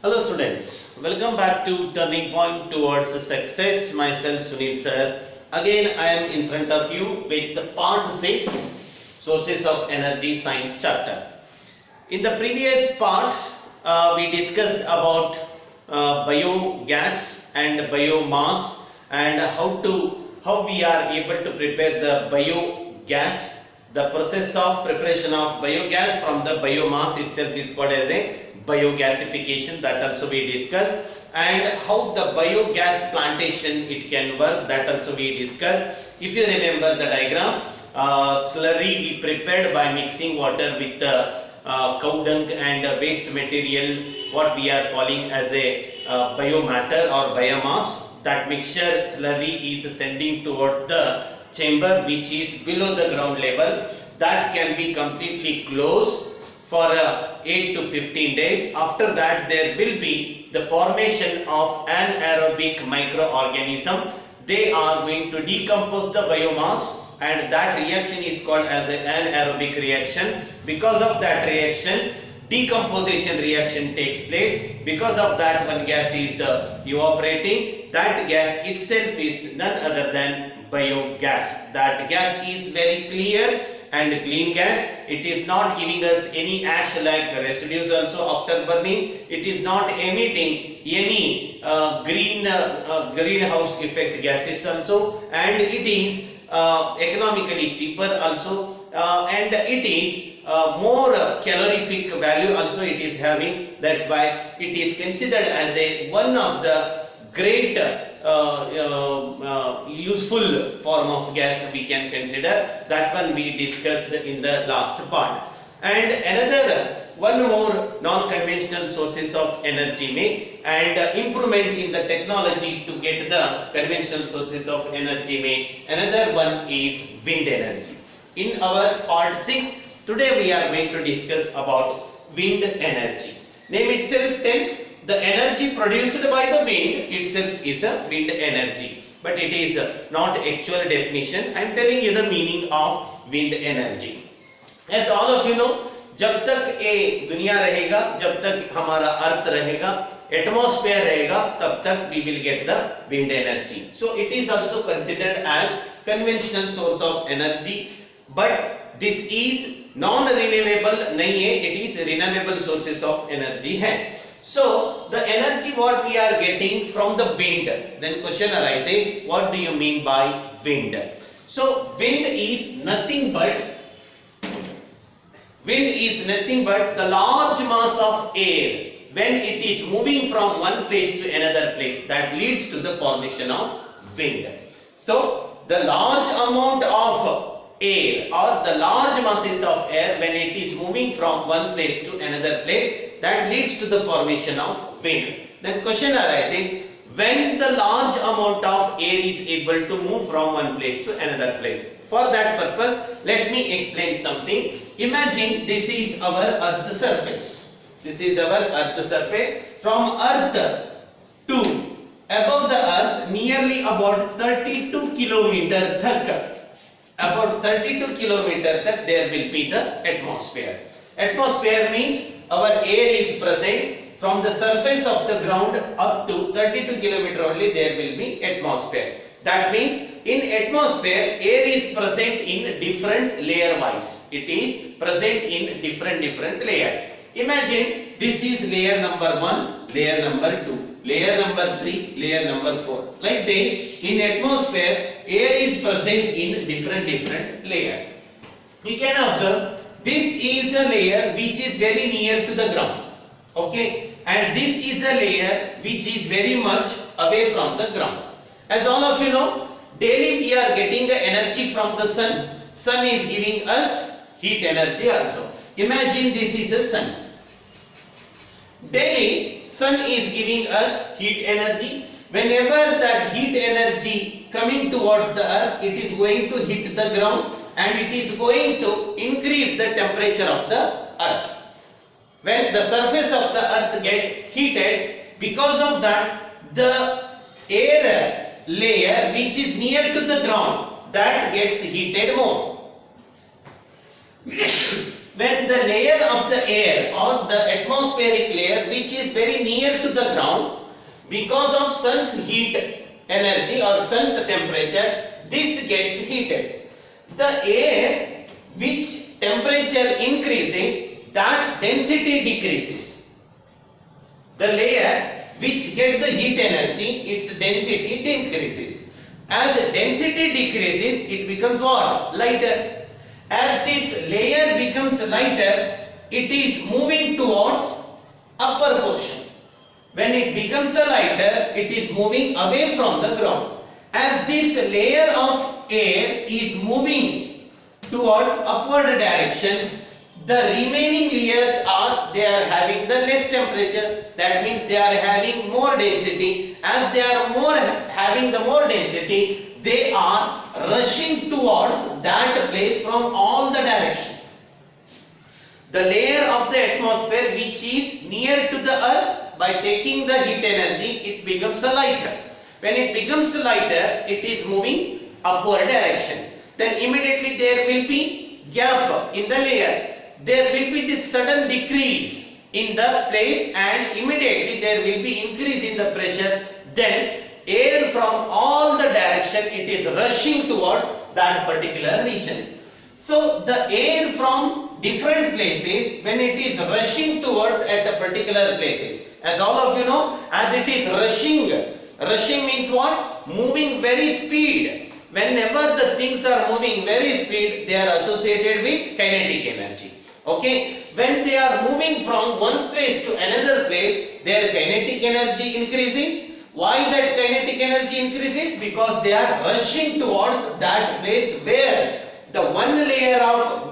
Hello students, welcome back to Turning Point Towards Success. Myself Sunil sir. Again I am in front of you with the part 6 Sources of Energy Science chapter. In the previous part we discussed about biogas and biomass and how we are able to prepare the biogas. The process of preparation of biogas from the biomass itself is called as a biogasification, that also we discussed, and how the biogas plantation it can work, that also we discussed. If you remember the diagram, slurry we prepared by mixing water with the cow dung and waste material, what we are calling as a biomatter or biomass. That mixture slurry is sending towards the chamber which is below the ground level, that can be completely closed for 8 to 15 days. After that there will be the formation of anaerobic microorganism. They are going to decompose the biomass and that reaction is called as an anaerobic reaction. Because of that reaction, decomposition reaction takes place. Because of that, one gas is evaporating. That gas itself is none other than biogas. That gas is very clear and clean gas. It is not giving us any ash like residues also after burning. It is not emitting any greenhouse effect gases also, and it is economically cheaper also, and it is more calorific value also it is having. That's why it is considered as a one of the great useful form of gas we can consider. That one we discussed in the last part. And another one more non-conventional sources of energy may, and improvement in the technology to get the conventional sources of energy may. Another one is wind energy. In our part 6, today we are going to discuss about wind energy. Name itself tells the energy produced by the wind itself is a wind energy, but it is not actual definition. I am telling you the meaning of wind energy. As all of you know, जब तक ये दुनिया रहेगा, जब तक हमारा अर्थ रहेगा, atmosphere रहेगा, तब तक we will get the wind energy. So it is also considered as conventional source of energy, but this is non-renewable नहीं है, it is renewable sources of energy है. So the energy what we are getting from the wind, then question arises, what do you mean by wind? So wind is nothing but the large mass of air when it is moving from one place to another place, that leads to the formation of wind. So the large amount of air or the large masses of air when it is moving from one place to another place, that leads to the formation of wind. Then question arises, when the large amount of air is able to move from one place to another place. For that purpose, let me explain something. Imagine this is our earth surface. This is our earth surface. From earth to above the earth nearly about 32 kilometer tak. About 32 kilometer tak there will be the atmosphere. Atmosphere means our air is present from the surface of the ground up to 32 kilometer only there will be atmosphere. That means in atmosphere air is present in different layer wise. It is present in different layer. Imagine this is layer number 1, layer number 2, layer number 3, layer number 4. Like this, in atmosphere air is present in different layer. You can observe this is a layer which is very near to the ground. Okay, and this is a layer which is very much away from the ground. As all of you know, daily we are getting the energy from the sun. Sun is giving us heat energy also. Imagine this is a sun. Daily sun is giving us heat energy. Whenever that heat energy coming towards the earth, it is going to hit the ground and it is going to increase the temperature of the earth. When the surface of the earth get heated, because of that the air layer which is near to the ground that gets heated more. when the layer of the air or the atmospheric layer which is very near to the ground, because of sun's heat energy or sun's temperature, this gets heated. The air which temperature increases, that density decreases. The layer which gets the heat energy, its density decreases. As density decreases, it becomes what? Lighter. As this layer becomes lighter, it is moving towards upper portion. When it becomes lighter, it is moving away from the ground. As this layer of air is moving towards upward direction, the remaining layers they are having the less temperature. That means they are having more density. As they are having the more density, they are rushing towards that place from all the direction. The layer of the atmosphere which is near to the earth, by taking the heat energy, it becomes lighter. When it becomes lighter, it is moving upward direction. Then immediately there will be gap in the layer. There will be this sudden decrease in the place, and immediately there will be increase in the pressure. Then air from all the direction, it is rushing towards that particular region. So the air from different places, when it is rushing towards at a particular places, as all of you know, as it is rushing means what? Moving very speed. Whenever the things are moving very speed, they are associated with kinetic energy. Okay, when they are moving from one place to another place, their kinetic energy increases. Why that kinetic energy increases? Because they are rushing towards that place where the one layer of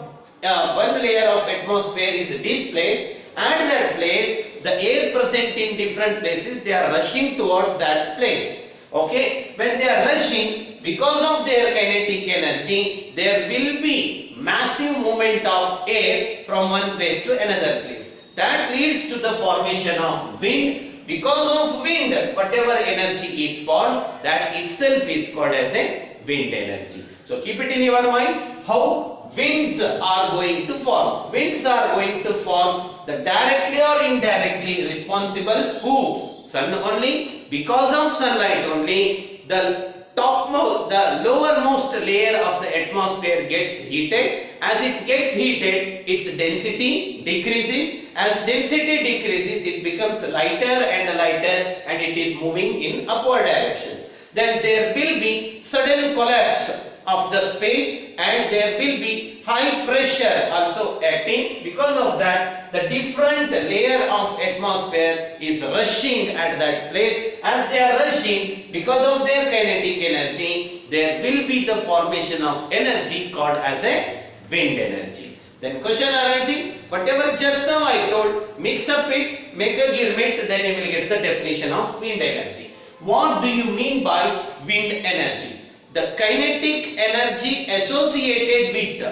atmosphere is displaced, and that place, the air present in different places, they are rushing towards that place. Okay, when they are rushing, because of their kinetic energy, there will be massive movement of air from one place to another place. That leads to the formation of wind. Because of wind, whatever energy is formed, that itself is called as a wind energy. So keep it in your mind how winds are going to form. Winds are going to form the directly or indirectly responsible who? Sun only. Because of sunlight only, the lowermost layer of the atmosphere gets heated. As it gets heated, its density decreases. As density decreases, it becomes lighter and lighter, and it is moving in upward direction. Then there will be sudden collapse of the space, and there will be high pressure also acting. Because of that, the different layer of atmosphere is rushing at that place. As they are rushing, because of their kinetic energy, there will be the formation of energy called as a wind energy. Then question arises, whatever just now I told, mix up it, make a gyrmit, then you will get the definition of wind energy. What do you mean by wind energy? The kinetic energy associated with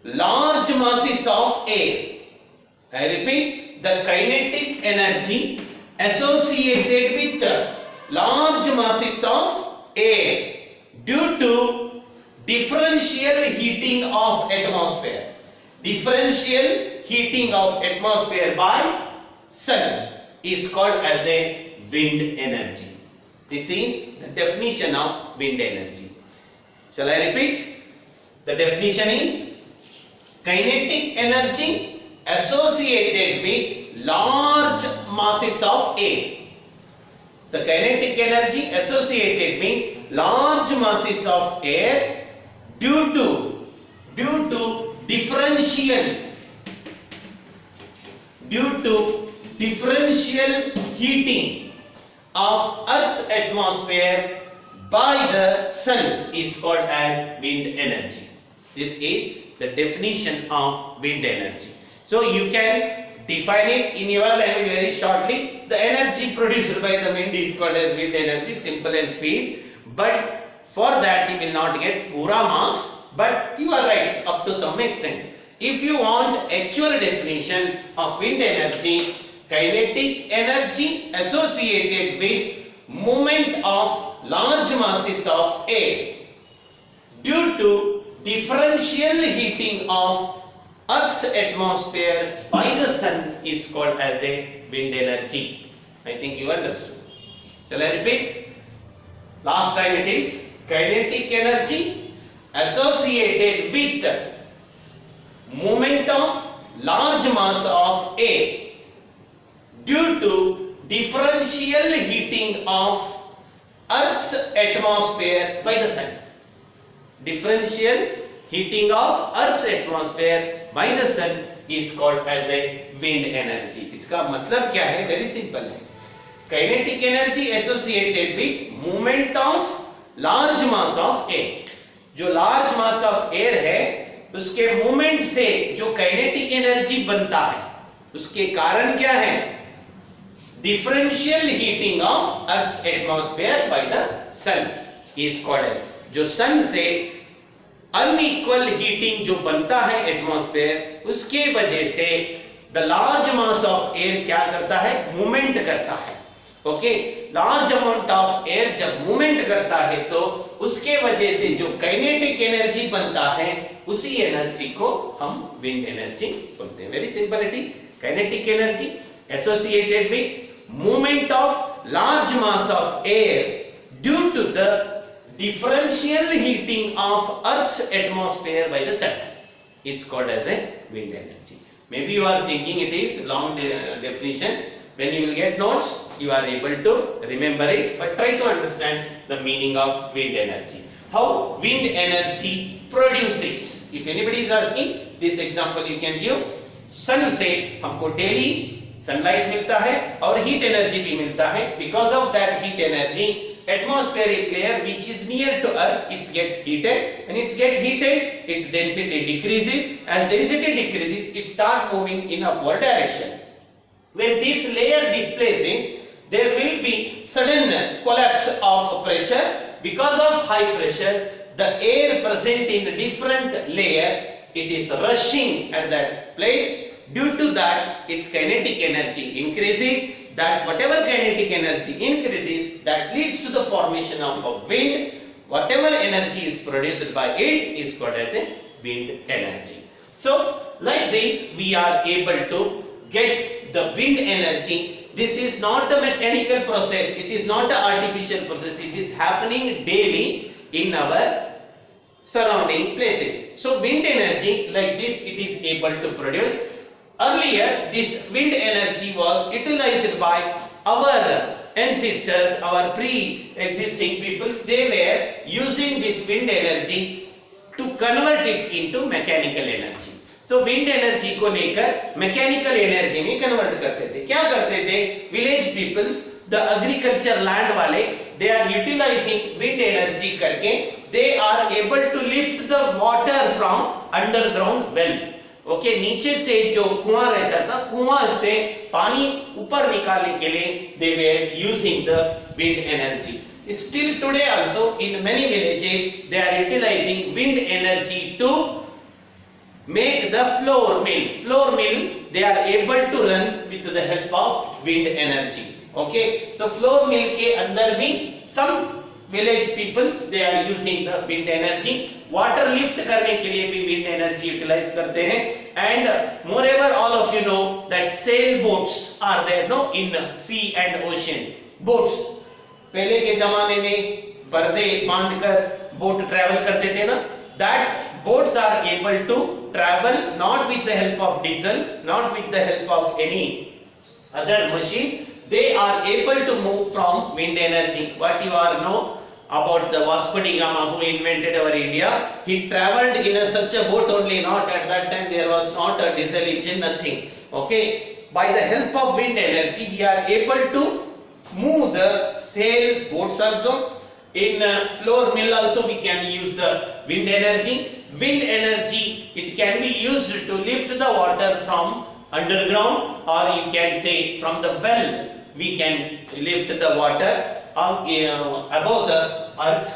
large masses of air. I repeat, the kinetic energy associated with large masses of air due to differential heating of atmosphere. Differential heating of atmosphere by sun is called as the wind energy. This is the definition of wind energy. Shall I repeat? The definition is kinetic energy associated with large masses of air. The kinetic energy associated with large masses of air due to differential heating of Earth's atmosphere by the sun is called as wind energy. This is the definition of wind energy. So you can define it in your language very shortly. The energy produced by the wind is called as wind energy, simple and sweet. But for that you will not get pura marks, but you are right up to some extent. If you want actual definition of wind energy, kinetic energy associated with movement of large masses of air due to differential heating of Earth's atmosphere by the sun is called as a wind energy. I think you understood. Shall I repeat? Last time it is kinetic energy associated with movement of large mass of air due to differential heating of Earth's atmosphere by the sun. Differential heating of Earth's atmosphere by the sun is called as a wind energy. इसका मतलब क्या है? Very simple है. Kinetic energy associated with movement of large mass of air. जो large mass of air है, उसके movement से जो kinetic energy बनता है, उसके कारण क्या है? Differential heating of Earth's atmosphere by the sun is called as. जो sun से अनइक्वल हीटिंग जो बनता है एटमॉस्फेयर, उसके वजह से the large mass of air क्या करता है? मूवमेंट करता है. Okay, large amount of air जब मूवमेंट करता है तो उसके वजह से जो काइनेटिक एनर्जी बनता है, उसी एनर्जी को हम विंड एनर्जी बोलते हैं. Very simple it is. Kinetic energy associated with movement of large mass of air due to the differential heating of Earth's atmosphere by the sun is called as a wind energy. Maybe you are thinking it is long definition. When you will get notes, you are able to remember it, but try to understand the meaning of wind energy. How wind energy produces. If anybody is asking, this example you can give. Sun से हमको daily sunlight मिलता है और heat energy भी मिलता है. Because of that heat energy, atmospheric layer which is near to earth, it gets heated. When it gets heated, its density decreases. As density decreases, it starts moving in upward direction. When this layer displaces, there will be sudden collapse of pressure. Because of high pressure, the air present in a different layer, it is rushing at that place. Due to that, its kinetic energy increases. That whatever kinetic energy increases, that leads to the formation of a wind. Whatever energy is produced by it is called as a wind energy. So, like this, we are able to get the wind energy. This is not a mechanical process. It is not an artificial process. It is happening daily in our surrounding places. So, wind energy like this, it is able to produce. Earlier, this wind energy was utilized by our ancestors, our pre-existing peoples. They were using this wind energy to convert it into mechanical energy. So, wind energy को लेकर mechanical energy में convert करते थे. क्या करते थे? Village peoples, the agriculture land वाले, they are utilizing wind energy करके, they are able to lift the water from underground well. Okay, नीचे से जो कुआं रहता था, कुआं से पानी ऊपर निकालने के लिए they were using the wind energy. Still today also in many villages they are utilizing wind energy to make the flour mill. Flour mill they are able to run with the help of wind energy. Okay, so flour mill के अंदर भी some village peoples they are using the wind energy. Water lift करने के लिए भी wind energy utilize करते हैं. And moreover, all of you know that sail boats are there, no, in sea and ocean. Boats. पहले के जमाने में पर्दे बांधकर boat travel करते थे ना. That boats are able to travel not with the help of diesels, not with the help of any other machines. They are able to move from wind energy. What you are know about the Vasco da Gama who invented our India, he traveled in such a boat only. Not at that time there was not a diesel engine, nothing. Okay, by the help of wind energy we are able to move the sail boats also. In flour mill also we can use the wind energy. Wind energy, it can be used to lift the water from underground, or you can say from the well we can lift the water above the earth.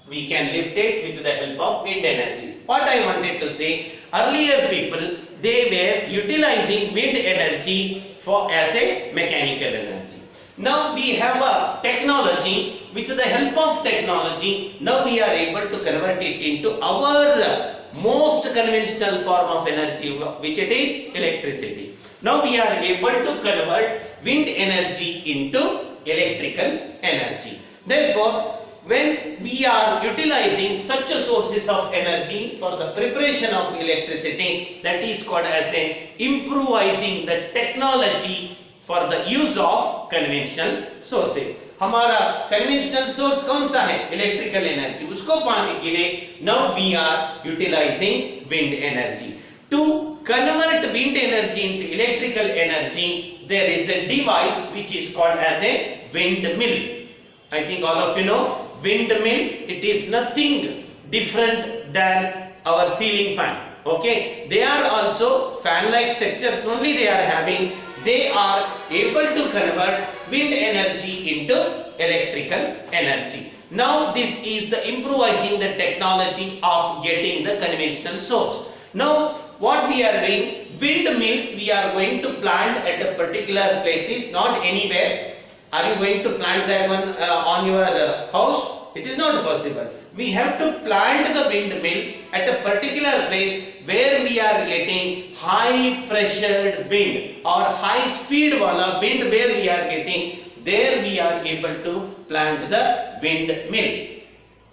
We can lift it with the help of wind energy. What I wanted to say, earlier people they were utilizing wind energy for as a mechanical energy. Now we have a technology. With the help of technology, now we are able to convert it into our most conventional form of energy, which it is electricity. Now we are able to convert wind energy into electrical energy. Therefore, when we are utilizing such a sources of energy for the preparation of electricity, that is called as a improvising the technology for the use of conventional sources. हमारा conventional source कौन सा है? Electrical energy. उसको पाने के लिए now we are utilizing wind energy. To convert wind energy into electrical energy, there is a device which is called as a windmill. I think all of you know windmill. It is nothing different than our ceiling fan. Okay, they are also fan-like structures only they are having. They are able to convert wind energy into electrical energy. Now this is the improvising the technology of getting the conventional source. Now what we are doing, windmills we are going to plant at a particular places, not anywhere. Are you going to plant that one on your house? It is not possible. We have to plant the windmill at a particular place where we are getting high pressured wind or high speed wala wind where we are getting, there we are able to plant the windmill.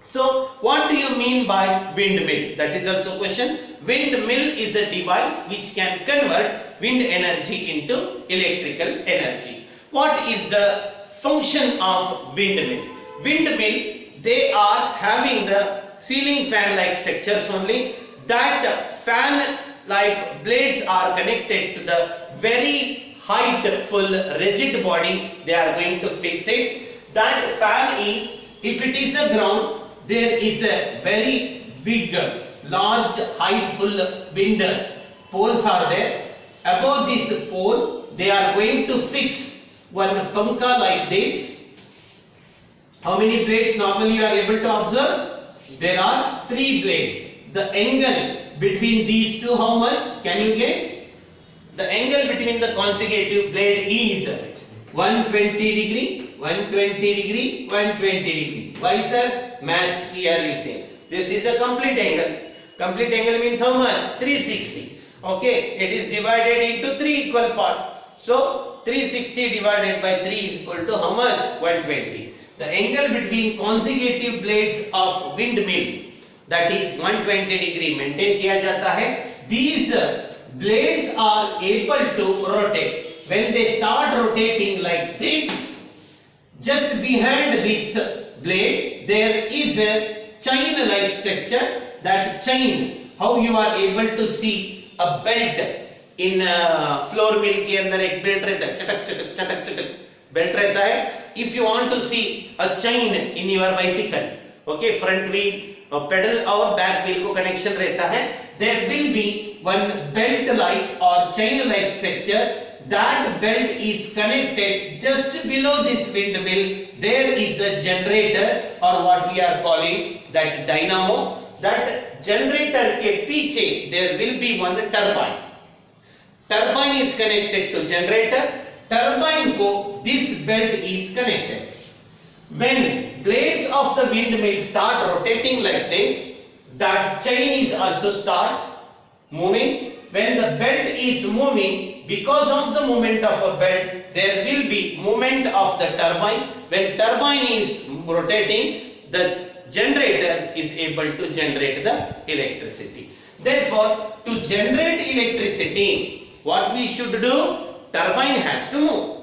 So what do you mean by windmill? That is also question. Windmill is a device which can convert wind energy into electrical energy. What is the function of windmill? Windmill, they are having the ceiling fan like structures only. That fan like blades are connected to the very height full rigid body. They are going to fix it. That fan is, if it is a ground, there is a very big large height full wind poles are there. Above this pole they are going to fix one panka like this. How many blades normally you are able to observe? There are 3 blades. The angle between these two, how much? Can you guess? The angle between the consecutive blade is 120 degree, 120 degree, 120 degree. Why sir? Maths here you say. This is a complete angle. Complete angle means how much? 360. Okay, it is divided into 3 equal parts. So 360 divided by 3 is equal to how much? 120. The angle between consecutive blades of windmill, that is 120 degree maintain किया जाता है. These blades are able to rotate. When they start rotating like this, just behind this blade there is a chain like structure. That chain, how you are able to see a belt in floor mill के अंदर एक belt रहता है, चटक चटक चटक चटक belt रहता है. If you want to see a chain in your bicycle, okay, front wheel pedal और back wheel को connection रहता है, there will be one belt like or chain like structure. That belt is connected just below this windmill. There is a generator or what we are calling that dynamo. That generator के पीछे there will be one turbine. Turbine is connected to generator. Turbine को this belt is connected. When blades of the windmill start rotating like this, that chain is also start moving. When the belt is moving, because of the movement of a belt, there will be movement of the turbine. When turbine is rotating, the generator is able to generate the electricity. Therefore, to generate electricity, what we should do? Turbine has to move.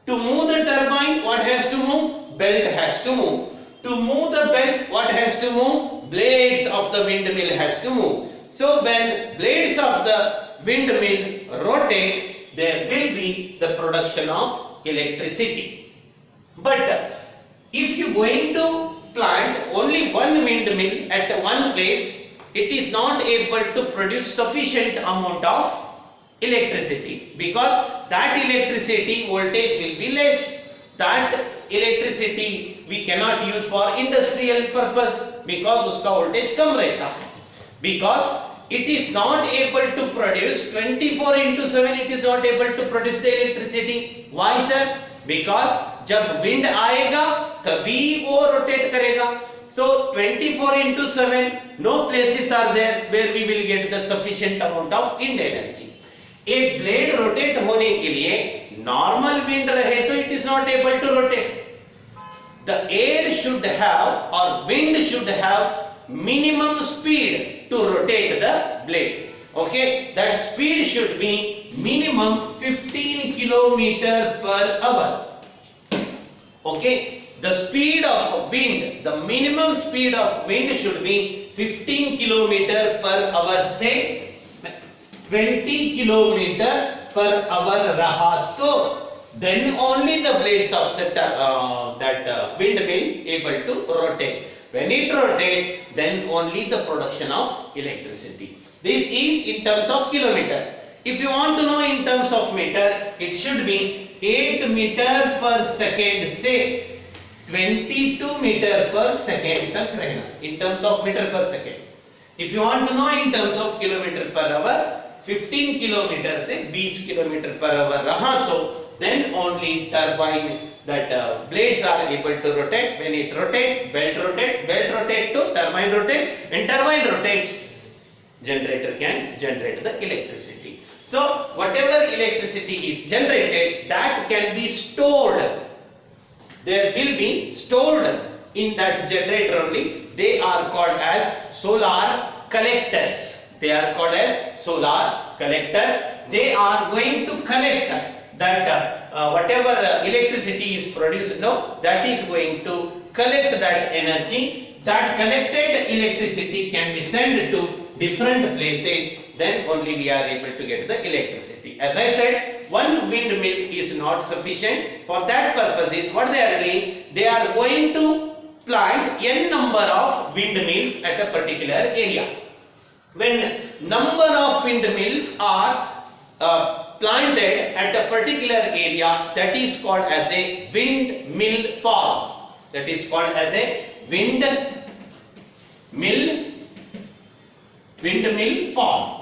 To move the turbine, what has to move? Belt has to move. To move the belt, what has to move? Blades of the windmill has to move. So when blades of the windmill rotate, there will be the production of electricity. But if you going to plant only one windmill at one place, it is not able to produce sufficient amount of electricity, because that electricity voltage will be less. That electricity we cannot use for industrial purpose because उसका voltage कम रहता है. Because it is not able to produce 24/7, it is not able to produce the electricity. Why sir? Because जब wind आएगा तभी वो rotate करेगा. So 24 into 7, no places are there where we will get the sufficient amount of wind energy. एक blade rotate होने के लिए normal wind रहे तो it is not able to rotate. The air should have or wind should have minimum speed to rotate the blade. Okay, that speed should be minimum 15 kilometer per hour. Okay, the speed of wind, the minimum speed of wind should be 15 kilometer per hour. Say 20 kilometer per hour रहा तो then only the blades of that windmill able to rotate. When it rotate, then only the production of electricity. This is in terms of kilometer. If you want to know in terms of meter, it should be 8 meter per second. Say 22 meter per second तक रहना in terms of meter per second. If you want to know in terms of kilometer per hour, 15 kilometer से 20 kilometer per hour रहा तो then only turbine that blades are able to rotate. When it rotate, belt rotate to turbine rotate. When turbine rotates, generator can generate the electricity. So whatever electricity is generated, that can be stored. There will be stored in that generator only. They are called as solar collectors. They are called as solar collectors. They are going to collect that whatever electricity is produced now, that is going to collect that energy. That collected electricity can be sent to different places. Then only we are able to get the electricity. As I said, one windmill is not sufficient. For that purposes, what they are doing, they are going to plant n number of windmills at a particular area. When number of windmills are planted at a particular area, that is called as a windmill farm. That is called as a windmill farm.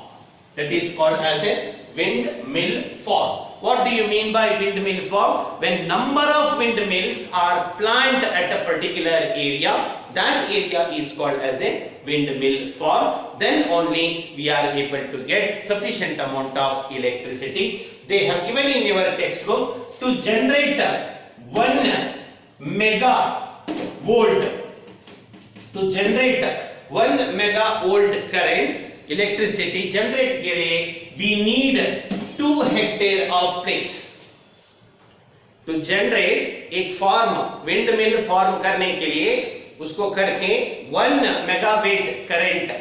That is called as a windmill farm. What do you mean by windmill farm? When number of windmills are planted at a particular area, that area is called as a windmill farm. Then only we are able to get sufficient amount of electricity. They have given in your textbook to generate 1 megavolt. To generate 1 megavolt current, electricity generate के लिए we need 2 hectare of place. To generate एक farm, windmill farm करने के लिए उसको करके 1 megawatt current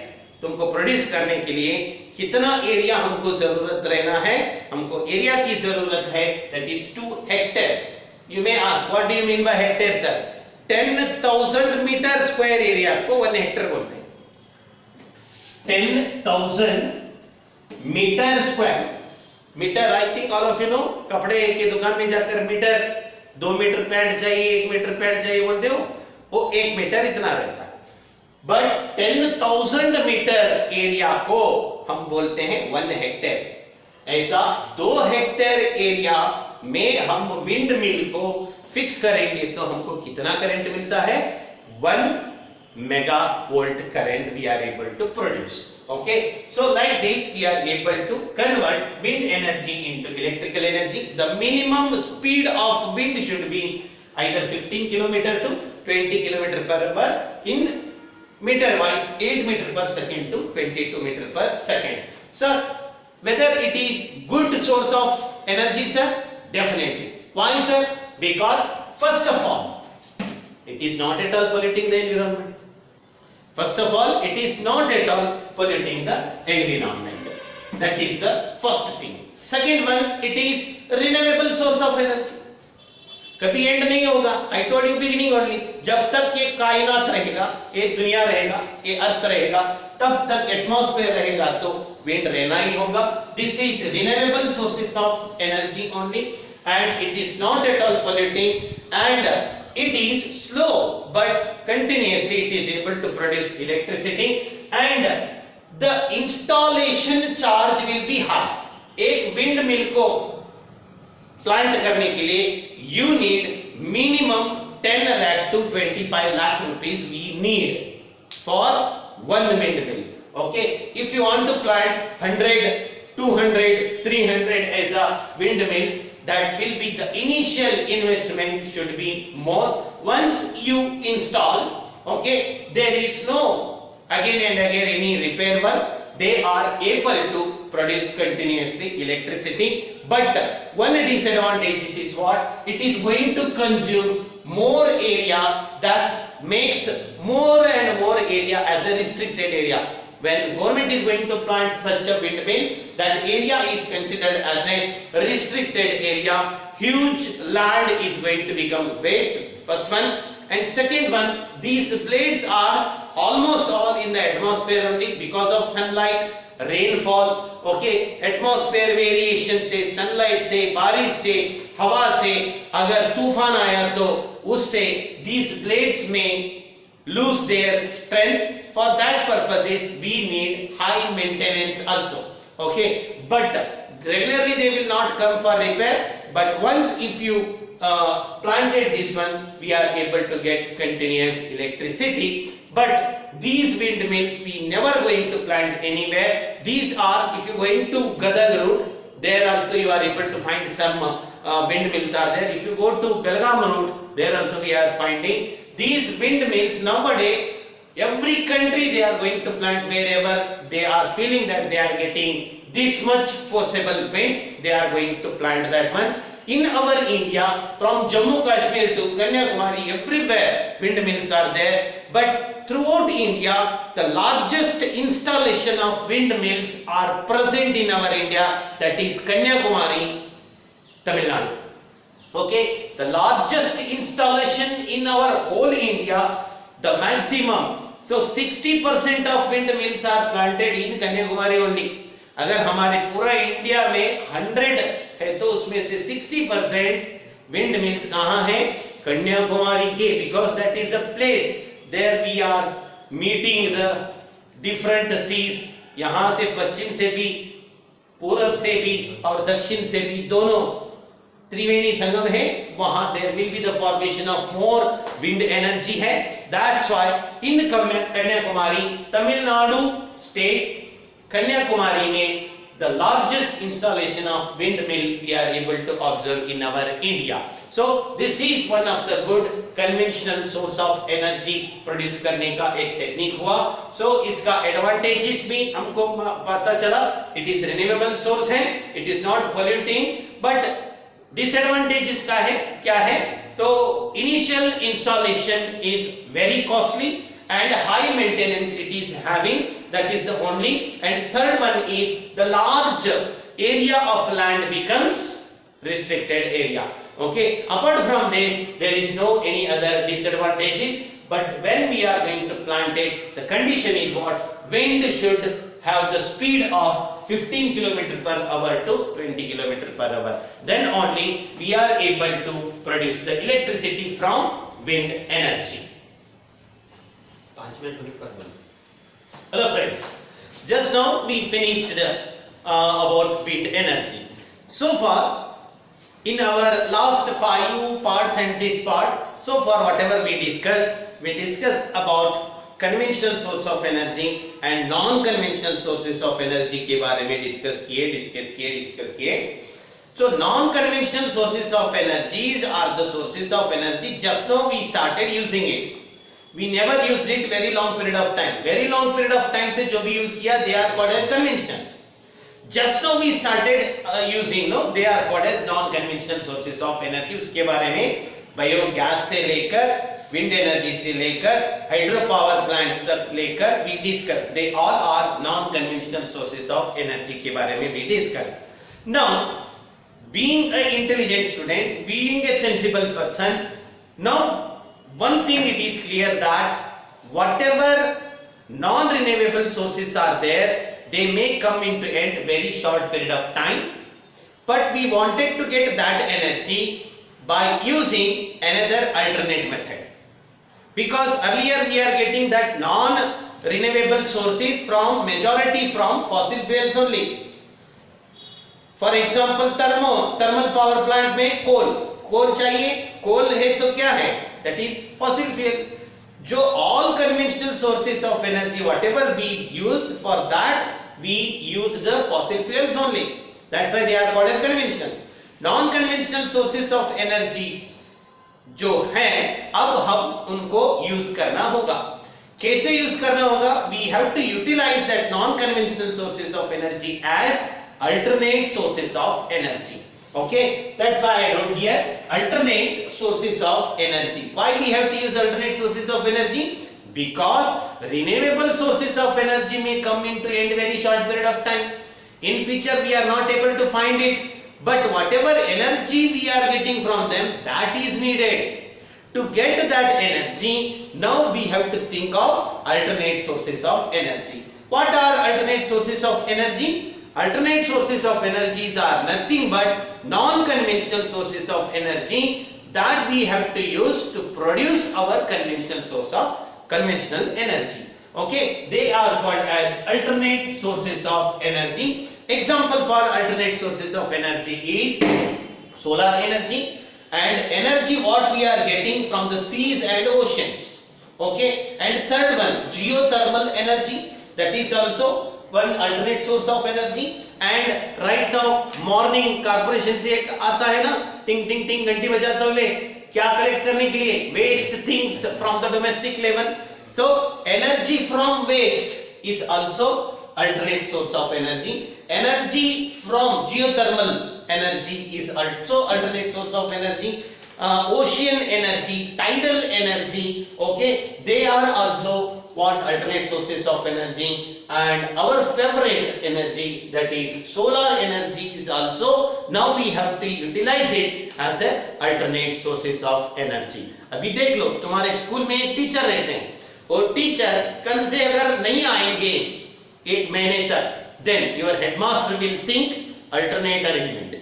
तुमको produce करने के लिए कितना एरिया हमको जरूरत रहना है? हमको एरिया की जरूरत है, that is 2 hectare. You may ask, what do you mean by hectare, sir? 10,000 meter square area को 1 hectare बोलते हैं. 10,000 meter square. Metre, I think all of you know, कपड़े की दुकान में जाकर मीटर, 2 मीटर पैंट चाहिए, 1 मीटर पैंट चाहिए बोलते हो, वो 1 मीटर इतना रहता है. बट 10,000 मीटर एरिया को हम बोलते हैं 1 हेक्टेयर. ऐसा 2 हेक्टेयर एरिया में हम विंड मिल को फिक्स करेंगे तो हमको कितना करंट मिलता है? 1 megavolt current we are able to produce. Okay, so like this we are able to convert wind energy into electrical energy. The minimum speed of wind should be either 15 km to 20 km per hour. In meter wise, 8 meter per second to 22 meter per second. Sir, whether it is good source of energy, sir? Definitely. Why, sir? Because first of all, it is not at all polluting the environment. First of all, it is not at all polluting the environment. That is the first thing. Second one, it is renewable source of energy. कभी and नहीं होगा. I told you beginning only. जब तक ये कायनात रहेगा, ये दुनिया रहेगा, ये अर्थ रहेगा, तब तक एटमॉस्फेयर रहेगा तो विंड रहना ही होगा. This is renewable sources of energy only, and it is not at all polluting, and it is slow but continuously it is able to produce electricity, and the installation charge will be high. एक wind mill को plant करने के लिए you need minimum 10 lakh to 25 lakh rupees we need for one windmill. Okay, if you want to plant 100, 200, 300 as a windmill, that will be the initial investment should be more. Once you install, okay, there is no again and again any repair work. They are able to produce continuously electricity, but one disadvantage is what? It is going to consume more area, that makes more and more area as a restricted area. When government is going to plant such a windmill, that area is considered as a restricted area. Huge land is going to become waste, first one. And second one, these blades are almost all in the atmosphere only because of sunlight, rainfall, okay, atmosphere variation से, sunlight से, बारिश से, हवा से, अगर तूफान आया तो उससे these blades may lose their strength. For that purposes we need high maintenance also, okay, but regularly they will not come for repair, but once if you planted this one, we are able to get continuous electricity. But these windmills we never going to plant anywhere. These are, if you going to Gadag route, there also you are able to find some windmills are there. If you go to Belgaum route, there also we are finding these windmills. Nowadays every country they are going to plant wherever they are feeling that they are getting this much forcible wind, they are going to plant that one. In our India, from Jammu Kashmir to Kanyakumari, everywhere windmills are there. But throughout India, the largest installation of windmills are present in our India, that is Kanyakumari, Tamil Nadu. Okay, the largest installation in our whole India, the maximum. So 60% of windmills are planted in Kanyakumari only. अगर हमारे पूरा India में 100 है तो उसमें से 60% wind mills कहाँ है? कन्याकुमारी के, because that is the place there we are meeting the different seas. यहाँ से पश्चिम से भी, पूरब से भी और दक्षिण से भी दोनों त्रिवेणी संगम है, वहाँ there will be the formation of more wind energy है. That's why in Kanyakumari, Tamil Nadu state, Kanyakumari में the largest installation of windmill we are able to observe in our India. So this is one of the good conventional source of energy produce करने का एक technique हुआ. So इसका advantages भी हमको पता चला. It is renewable source है, it is not polluting, but disadvantages का है क्या है? So initial installation is very costly and high maintenance it is having. That is the only. And third one is the large area of land becomes restricted area. Okay, apart from this there is no any other disadvantages. But when we are going to plant it, the condition is what? Wind should have the speed of 15 km per hour to 20 km per hour. Then only we are able to produce the electricity from wind energy. 5 minutes. Hello friends, just now we finished about wind energy. So far in our last 5 parts and this part, so far whatever we discussed about conventional source of energy and non-conventional sources of energy के बारे में discuss किए. So non-conventional sources of energies are the sources of energy. Just now we started using it. We never used it very long period of time. Very long period of time से जो भी use किया, they are called as conventional. Just now we started using, no, they are called as non-conventional sources of energy. उसके बारे में biogas से लेकर wind energy से लेकर hydro power plants तक लेकर we discussed. They all are non-conventional sources of energy के बारे में we discussed. Now, being an intelligent student, being a sensible person, now one thing it is clear that whatever non-renewable sources are there, they may come into end very short period of time, but we wanted to get that energy by using another alternate method, because earlier we are getting that non-renewable sources from majority from fossil fuels only. For example, thermal power plant में कोल चाहिए, कोल है तो क्या है? that is fossil fuel. जो all conventional sources of energy, whatever we used for that, we use the fossil fuels only. That's why they are called as conventional. Non-conventional sources of energy जो है, अब हम उनको use करना होगा. कैसे use करना होगा? We have to utilize that non-conventional sources of energy as alternate sources of energy. Okay, that's why I wrote here alternate sources of energy. Why we have to use alternate sources of energy? Because renewable sources of energy may come into end very short period of time. In future we are not able to find it, but whatever energy we are getting from them, that is needed. To get that energy, now we have to think of alternate sources of energy. What are alternate sources of energy? Alternate sources of energies are nothing but non-conventional sources of energy that we have to use to produce our conventional source of conventional energy. Okay, they are called as alternate sources of energy. Example for alternate sources of energy is solar energy and energy what we are getting from the seas and oceans. Okay, and third one, geothermal energy, that is also one alternate source of energy. And right now morning corporation से एक आता है ना, टिंग टिंग टिंग घंटी बजाते हुए, क्या कलेक्ट करने के लिए? Waste things from the domestic level. So energy from waste is also alternate source of energy. Energy from geothermal energy is also alternate source of energy. Ocean energy, tidal energy, okay, they are also what alternate sources of energy. And our favorite energy, that is solar energy, is also now we have to utilize it as a alternate sources of energy. अभी देख लो, तुम्हारे school में एक teacher रहते हैं, और teacher कल से अगर नहीं आएंगे एक महीने तक, then your headmaster will think alternate arrangement.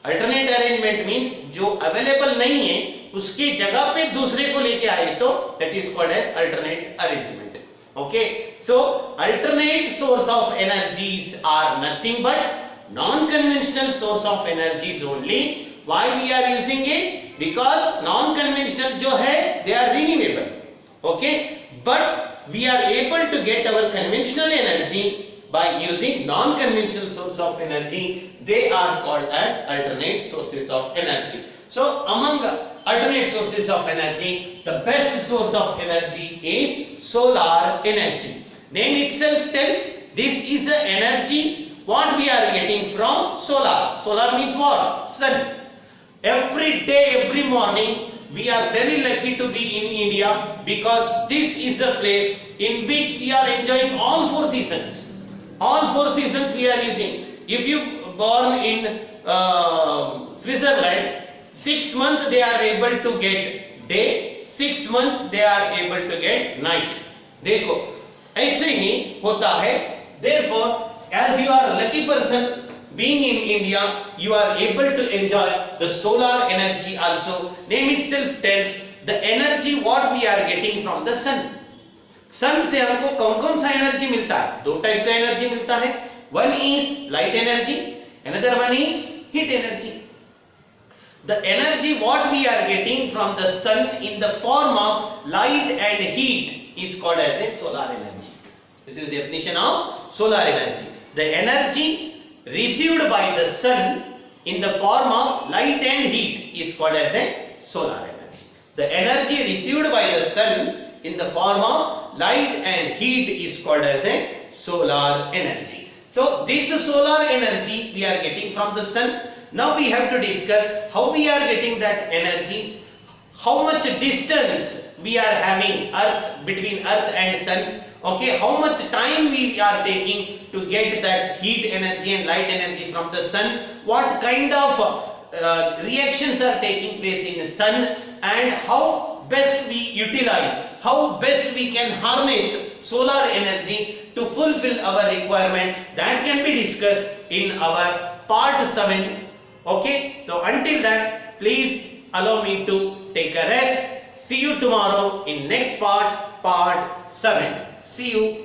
Alternate arrangement means जो available नहीं है उसकी जगह पे दूसरे को लेके आए तो that is called as alternate arrangement. Okay, so alternate source of energies are nothing but non-conventional source of energies only. Why we are using it? Because non-conventional जो है they are renewable. Okay, but we are able to get our conventional energy by using non-conventional source of energy. They are called as alternate sources of energy. So among alternate sources of energy, the best source of energy is solar energy. Name itself tells this is the energy what we are getting from solar. Solar means what? Sun. Every day, every morning, we are very lucky to be in India because this is a place in which we are enjoying all four seasons. All four seasons we are using. If you born in Switzerland, 6 months they are able to get day, 6 months they are able to get night. देखो ऐसे ही होता है. Therefore, as you are a lucky person being in India, you are able to enjoy the solar energy also. Name itself tells the energy what we are getting from the sun. सन से हमको कौन कौन सा energy मिलता है? दो type का energy मिलता है. One is light energy, another one is heat energy. The energy what we are getting from the sun in the form of light and heat is called as a solar energy. This is the definition of solar energy. The energy received by the sun in the form of light and heat is called as a solar energy. The energy received by the sun in the form of light and heat is called as a solar energy. So this solar energy we are getting from the sun. Now we have to discuss how we are getting that energy, how much distance we are having between earth and sun. Okay, how much time we are taking to get that heat energy and light energy from the sun, what kind of reactions are taking place in the sun, and how best we utilize, how best we can harness solar energy to fulfill our requirement, that can be discussed in our part 7. Okay, so until that, please allow me to take a rest. See you tomorrow in next part 7. See you.